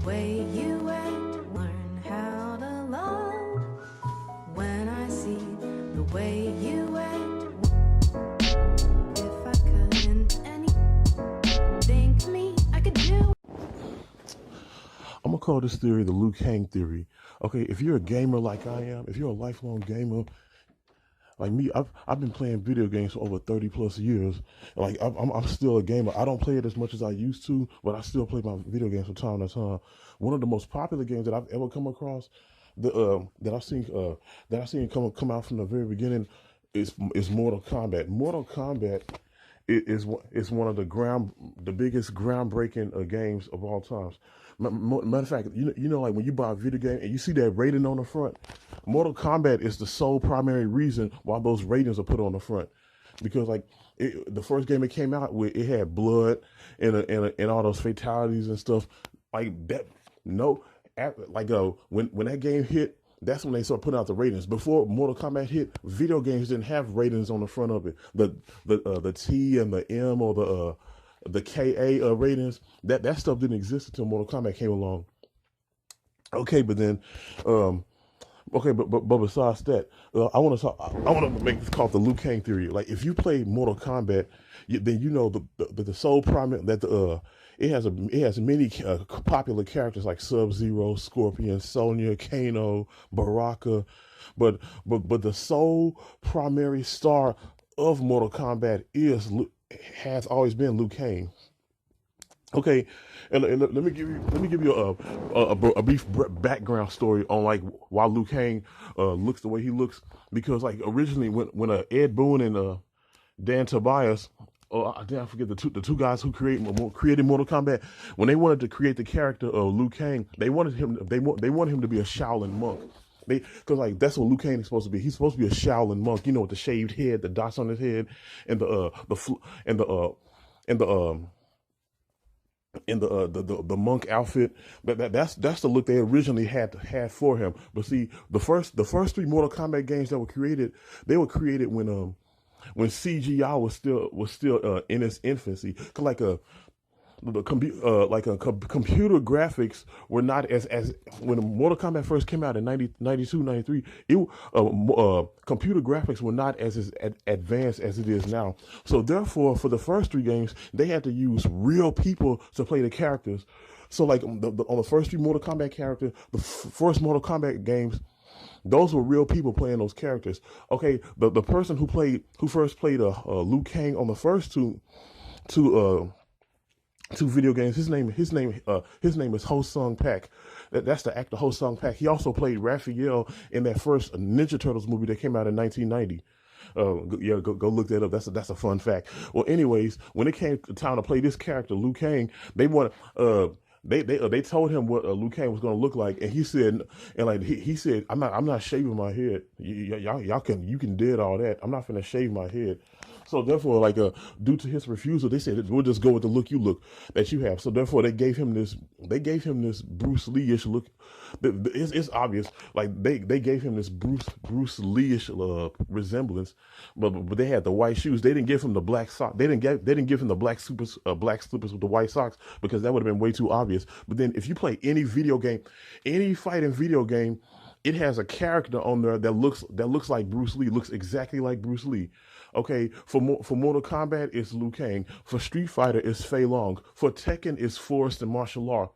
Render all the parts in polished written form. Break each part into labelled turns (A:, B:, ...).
A: way you act, learn how to love. When I see the way you act, if I couldn't anything me, I could do.
B: I'm gonna call this theory the Liu Kang theory. Okay, if you're a gamer like I am, if you're a lifelong gamer like me, I've been playing video games for over 30 plus years. Like I'm still a gamer. I don't play it as much as I used to, but I still play my video games from time to time. One of the most popular games that I've ever come across, that I've seen come out from the very beginning, is Mortal Kombat. Mortal Kombat is one of the biggest groundbreaking games of all times. Matter of fact, you know, like when you buy a video game and you see that rating on the front, Mortal Kombat is the sole primary reason why those ratings are put on the front, because like the first game it came out with, it had blood and all those fatalities and stuff like that. No, when that game hit, that's when they started putting out the ratings. Before Mortal Kombat hit, video games didn't have ratings on the front of it. The T and the M or the KA ratings, that stuff didn't exist until Mortal Kombat came along. Okay, but then, but besides that, I want to make this called the Liu Kang theory. Like if you play Mortal Kombat, then you know the sole primary that it has many popular characters like Sub-Zero, Scorpion, Sonya, Kano, Baraka, but the sole primary star of Mortal Kombat has always been Liu Kang. Okay, and let me give you a brief background story on like why Liu Kang looks the way he looks. Because like originally when Ed Boon and Dan Tobias, I forget the two guys who created Mortal Kombat, when they wanted to create the character of Liu Kang, they wanted him to be a Shaolin monk. Because like that's what Liu Kang is supposed to be. He's supposed to be a Shaolin monk, you know, with the shaved head, the dots on his head, and the monk outfit. That's the look they originally had for him. But see, the first three Mortal Kombat games that were created, they were created when CGI was still in its infancy. Computer graphics were not as when Mortal Kombat first came out in 92, 93, computer graphics were not as advanced as it is now. So therefore, for the first three games, they had to use real people to play the characters. So like on the first three Mortal Kombat characters, the first Mortal Kombat games, those were real people playing those characters. Okay, the person who first played Liu Kang on the first two video games, his name is Ho Sung Pak. That's the actor Ho Sung Pak. He also played Raphael in that first Ninja Turtles movie that came out in 1990. Go look that up. That's a fun fact. Well, anyways, when it came time to play this character Liu Kang, they told him what Liu Kang was going to look like, and he said, he said, I'm not shaving my head. You can dead all that. I'm not finna shave my head. So therefore, like due to his refusal, they said we'll just go with the look that you have. So therefore, they gave him this Bruce Lee-ish look. It's obvious, like they gave him this Bruce Lee-ish resemblance, but they had the white shoes. They didn't give him the black sock. They didn't give him the black slippers with the white socks, because that would have been way too obvious. But then if you play any video game, any fighting video game, it has a character on there that looks like Bruce Lee, looks exactly like Bruce Lee. Okay, for Mortal Kombat, it's Liu Kang. For Street Fighter, it's Fei Long. For Tekken, it's Forrest and martial law.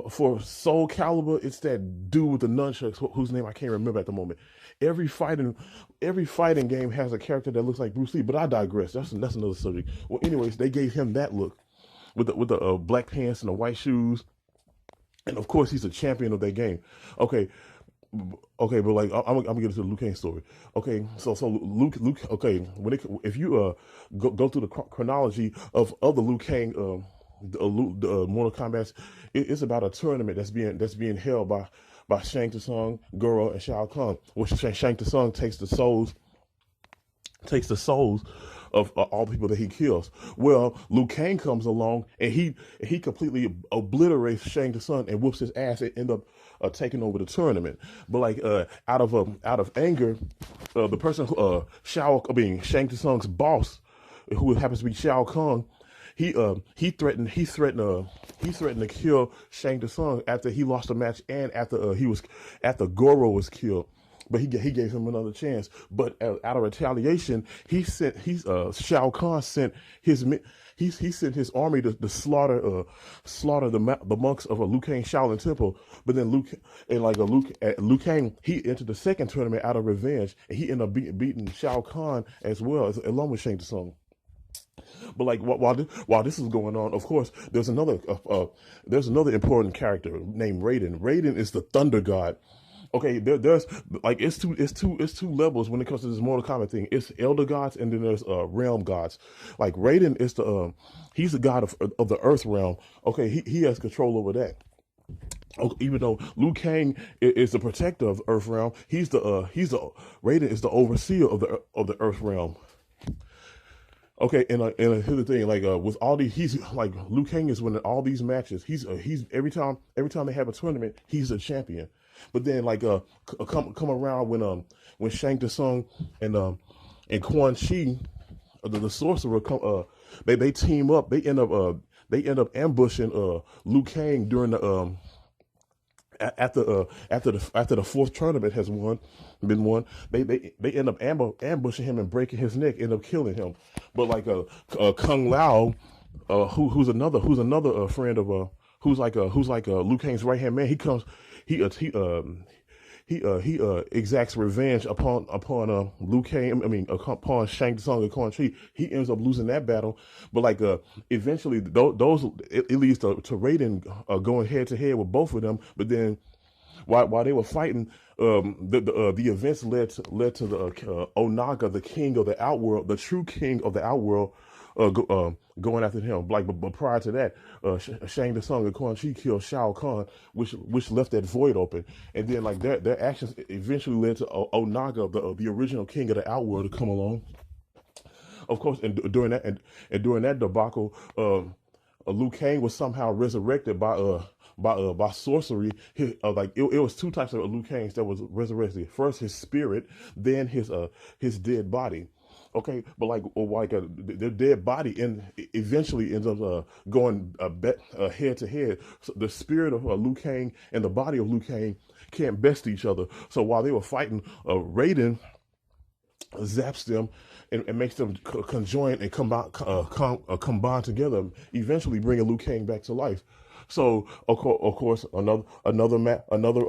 B: For Soul Calibur, it's that dude with the nunchucks, whose name I can't remember at the moment. Every fighting game has a character that looks like Bruce Lee. But I digress. That's another subject. Well, anyways, they gave him that look with the black pants and the white shoes, and of course, he's a champion of that game. Okay, but like I'm gonna get into the Liu Kang story. Okay, so Luke. Okay, if you go through the chronology of the Liu Kang, the Mortal Kombat, it's about a tournament that's being held by Shang Tsung, Goro, and Shao Kahn. Which Shang Tsung takes the souls of all the people that he kills. Well, Liu Kang comes along and he completely obliterates Shang Tsung and whoops his ass and end up taking over the tournament. But like out of anger, the person Shang Tsung's boss, who happens to be Shao Kahn, he threatened to kill Shang Tsung after he lost the match and after Goro was killed. But he gave him another chance. But out of retaliation, Shao Kahn sent he sent his army to slaughter the monks of a Liu Kang Shaolin temple. But then Liu Kang, he entered the second tournament out of revenge, and he ended up beating Shao Kahn as well, along with Shang Tsung. But like while this is going on, of course, there's another important character named Raiden. Raiden is the Thunder God. Okay, there's like it's two levels when it comes to this Mortal Kombat thing. It's Elder Gods and then there's Realm Gods. Like Raiden is he's the god of the Earth realm. Okay, he has control over that. Even though Liu Kang is the protector of the Earth realm, Raiden is the overseer of the Earth realm. Okay, and here's the thing, like with all these, he's like Liu Kang is winning all these matches. He's every time they have a tournament, he's a champion. But then like come around when Shang Tsung and Quan Chi, the sorcerer, they team up. They end up ambushing Liu Kang during the after the fourth tournament has been won. They end up ambushing him and breaking his neck, end up killing him. But like Kung Lao, who's another friend of who's like Liu Kang's right hand man. He exacts revenge upon Liu Kang. Upon Shang Tsung and Quan Chi. He ends up losing that battle, but like eventually those it leads to Raiden going head to head with both of them. But then while they were fighting, the events led to the Onaga, the king of the Outworld, the true king of the Outworld, going after him. Like, but prior to that, Shang Tsung and Quan Chi killed Shao Kahn, which left that void open. And then like their actions eventually led to Onaga, the original king of the Outworld, to come along. Of course, and during that debacle, Liu Kang was somehow resurrected by sorcery. It was two types of Liu Kangs that was resurrected. First, his spirit, then his dead body. Okay, but their dead body eventually ends up going head to head. So the spirit of Liu Kang and the body of Liu Kang can't best each other. So while they were fighting, Raiden zaps them and makes them conjoin and combine together, eventually bringing Liu Kang back to life. So of course another match another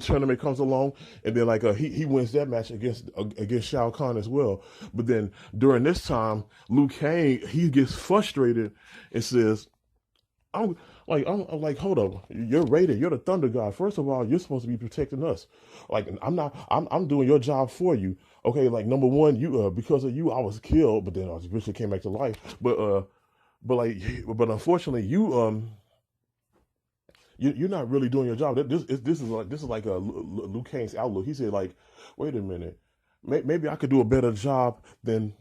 B: tournament comes along, and then like he wins that match against Shao Kahn as well. But then during this time, Liu Kang, he gets frustrated and says, I'm like, hold up, you're Raiden, you're the Thunder God. First of all, you're supposed to be protecting us. Like, I'm doing your job for you. Okay, like number one, you because of you, I was killed, but then I eventually came back to life. But unfortunately, you're not really doing your job. This is like Liu Kang's outlook. He said, like, wait a minute, maybe I could do a better job than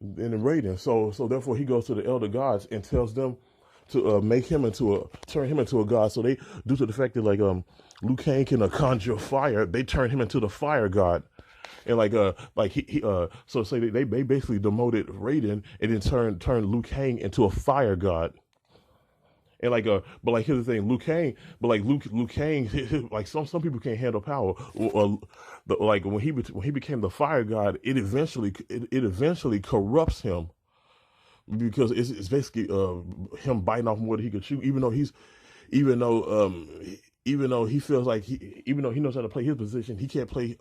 B: Raiden. So therefore, he goes to the Elder Gods and tells them to turn him into a god. So they, due to the fact that like Liu Kang can conjure fire, they turn him into the Fire God. And so say they basically demoted Raiden and then turned Liu Kang into a Fire God. And but here's the thing, Liu Kang, like some people can't handle power. When he became the Fire God, it eventually corrupts him, because it's basically him biting off more than he could chew. Even though he feels like even though he knows how to play his position, he can't play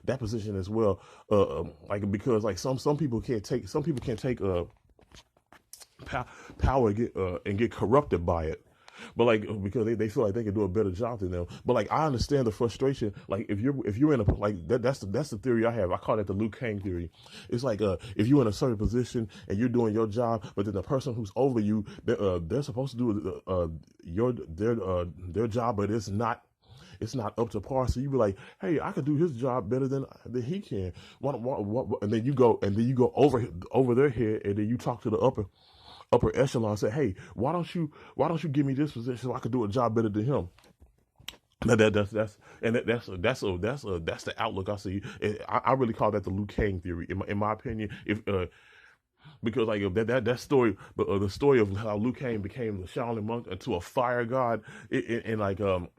B: that position as well. Because like some people can't take power and get corrupted by it. But because they feel like they can do a better job than them. But I understand the frustration. Like if you're in a that's the theory I have. I call it the Liu Kang theory. It's like if you're in a certain position and you're doing your job, but then the person who's over you, they're supposed to do their job, but it's not up to par. So you be like, hey, I could do his job better than he can. And then you go over their head, and then you talk to the upper echelon and say, hey, why don't you give me this position so I could do a job better than him? That's the outlook I see. I really call that the Liu Kang theory, in my opinion. If Because like that story, the story of how Liu Kang became the Shaolin monk into a fire god, and like and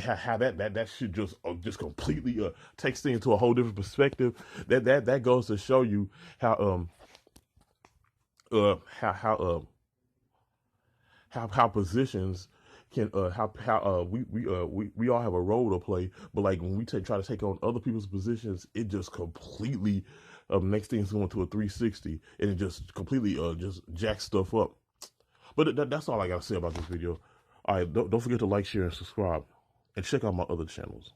B: how that shit just completely takes things to a whole different perspective. That goes to show you how uh how how uh how positions can how we all have a role to play, but like when we try to take on other people's positions, it just completely makes things go into a 360, and it just completely just jacks stuff up. But that's all I gotta say about this video. All right, don't forget to like, share, and subscribe, and check out my other channels.